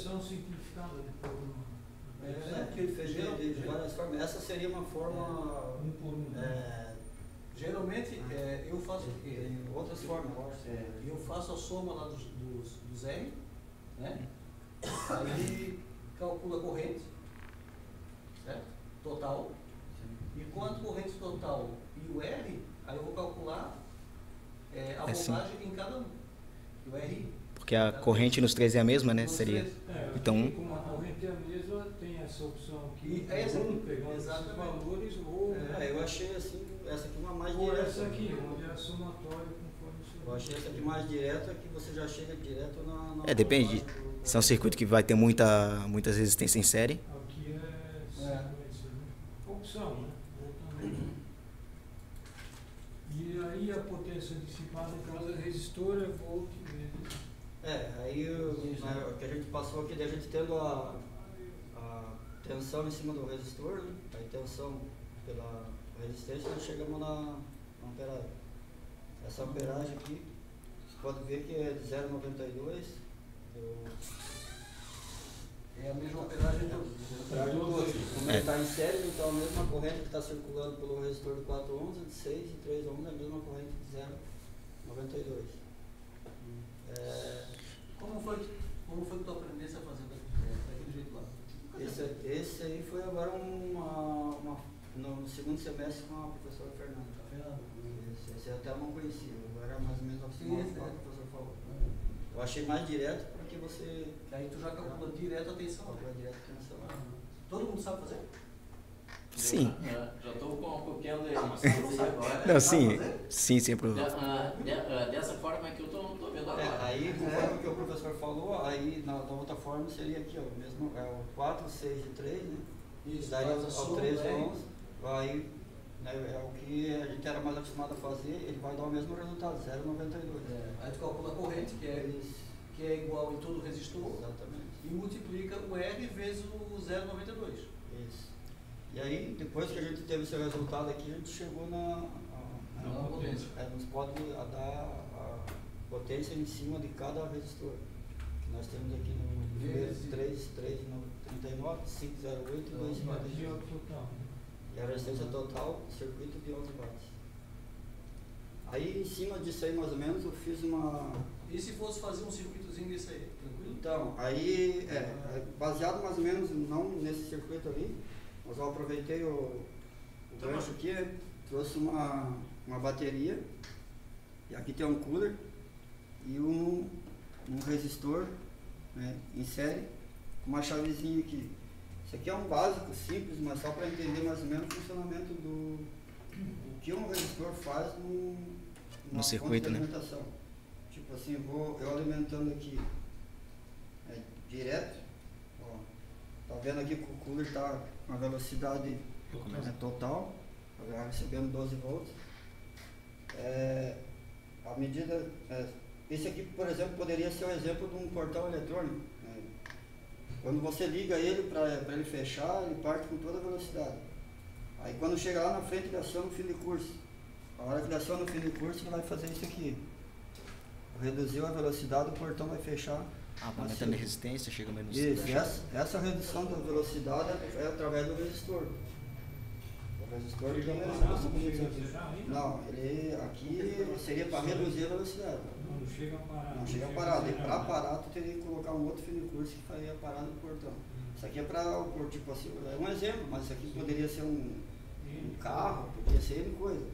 versão simplificada depois. Que ele fez de várias formas. Essa seria uma forma. Um por um. Geralmente eu faço Tem outras formas, eu acho. eu faço a soma lá dos R, né? Aí calculo a corrente, certo? Total. E com a corrente total e o R, aí eu vou calcular a voltagem em cada um. E o RI. Porque a corrente nos três é a mesma, né? Seria. Então, como a corrente é a mesma, tem essa opção aqui. E essa aqui, pegar esses valores ou Eu achei assim, essa aqui uma mais ou direta. essa aqui, onde é a somatória conforme o seu. Eu achei essa aqui mais direta, que você já chega direto na depende. voltagem do- Se é um circuito que vai ter muitas resistências em série, Aqui é sequência, né? Opção, né? E aí a potência dissipada, no caso, é resistor, é volt vezes. Aí o que a gente passou aqui, daí a gente tendo a tensão em cima do resistor, né? A tensão pela resistência, nós chegamos na amperagem. Essa amperagem aqui, você pode ver que é de 0,92. É a mesma operagem de todos. Como ele está em série, então a mesma corrente que está circulando pelo resistor de 4 ohms, de 6 e 3 ohms, é a mesma corrente de 0,92. Como foi que tu aprendeste a fazer daquele jeito lá? Esse aí foi agora no segundo semestre com a professora Fernanda. Esse eu até não conhecia, eu era mais ou menos acostumado com o que o professor falou. Eu achei mais direto porque você Aí tu já calcula direto a tensão. calcula direto a tensão. Todo mundo sabe fazer? sim. Já estou com um pouquinho de agora. Não, sim, sempre. Dessa forma que eu estou vendo agora. Aí, conforme o que o professor falou, aí na outra forma seria aqui, ó, mesmo, o 4, 6 e 3, né? Isso, Daí faz a ao soma, 3 né? ohms, aí, né, é o que a gente era mais acostumado a fazer, ele vai dar o mesmo resultado, 0,92. Aí tu calcula a corrente, que é igual em todo o resistor, Exatamente. e multiplica o R vezes o 0,92. Isso. E aí, depois que a gente teve esse resultado aqui, a gente chegou na potência. nos pode dar a potência em cima de cada resistor. Que nós temos aqui no primeiro 3,39, 5,08 e 2,58. E a resistência total, circuito de 11 watts. Aí, em cima disso aí, mais ou menos, eu fiz uma... E se fosse fazer um circuitozinho desse aí, tranquilo? Então, aí, baseado mais ou menos, não nesse circuito ali, mas eu aproveitei o gancho aqui, né? Trouxe uma bateria, e aqui tem um cooler e um resistor, né, em série, com uma chavezinha aqui. Isso aqui é um básico, simples, mas só para entender mais ou menos o funcionamento do que um resistor faz No circuito, de né? alimentação. Tipo assim, eu alimentando aqui direto, ó, tá vendo aqui que o cooler está com a velocidade total, tá recebendo 12 volts. A medida, esse aqui, por exemplo, poderia ser o exemplo de um portão eletrônico, né? Quando você liga ele para ele fechar, ele parte com toda a velocidade. Aí quando chega lá na frente, ele aciona o fim de curso. A hora que ele aciona o fim de curso, ele vai fazer isso aqui. Reduziu a velocidade, o portão vai fechar. Aumentando a resistência, chega menos. Isso, essa redução da velocidade é através do resistor. O resistor ele também não, ele aqui seria para reduzir a velocidade. Não chega a parar. Não chega a parar. E para parar, tu teria que colocar um outro fim de curso que faria parar no portão. Isso aqui é para, tipo assim, é um exemplo, mas isso aqui poderia ser um carro, poderia ser N coisa.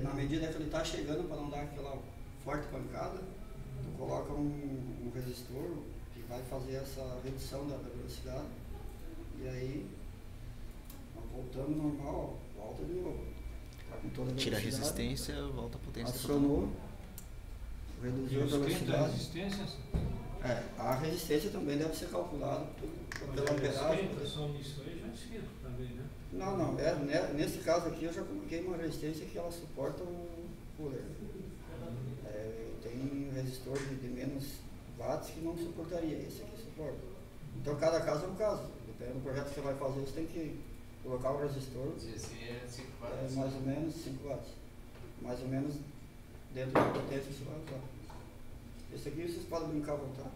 Na medida que ele está chegando, para não dar aquela forte pancada, tu coloca um resistor que vai fazer essa redução da velocidade, e aí, voltando normal, volta de novo. Tá com toda a Tira a velocidade, resistência, volta a potência. acionou, reduziu a E velocidade. resistências? A resistência também deve ser calculada pela amperagem. Só nisso aí já esquenta também, né? Não, nesse caso aqui eu já coloquei uma resistência que ela suporta o cooler. Tem resistor de menos watts que não suportaria, esse aqui suporta. Então cada caso é um caso. Dependendo do projeto que você vai fazer, você tem que colocar o resistor, mais ou menos 5 watts. Mais ou menos dentro da potência que você vai usar. Esse aqui vocês podem brincar à vontade.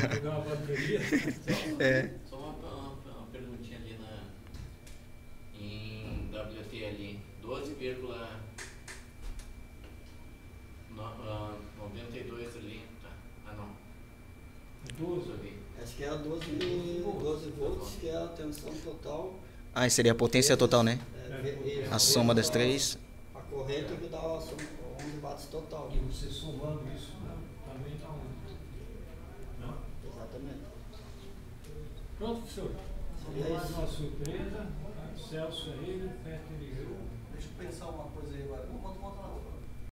Pegar uma bateria. Só uma perguntinha ali em WT ali, 12,92 ali, tá? Ah não. 12 ali. Acho que é a 12 volts, que é a tensão total. Ah, seria a potência total, né? A soma das três. A corrente que dá a soma, 11 watts total. E você somando isso, né, também dá um. Não? Exatamente. Pronto, professor. Seria Mais isso. uma surpresa. Celso aí, Fertilizou. Deixa eu pensar uma coisa aí agora. Vamos voltar lá.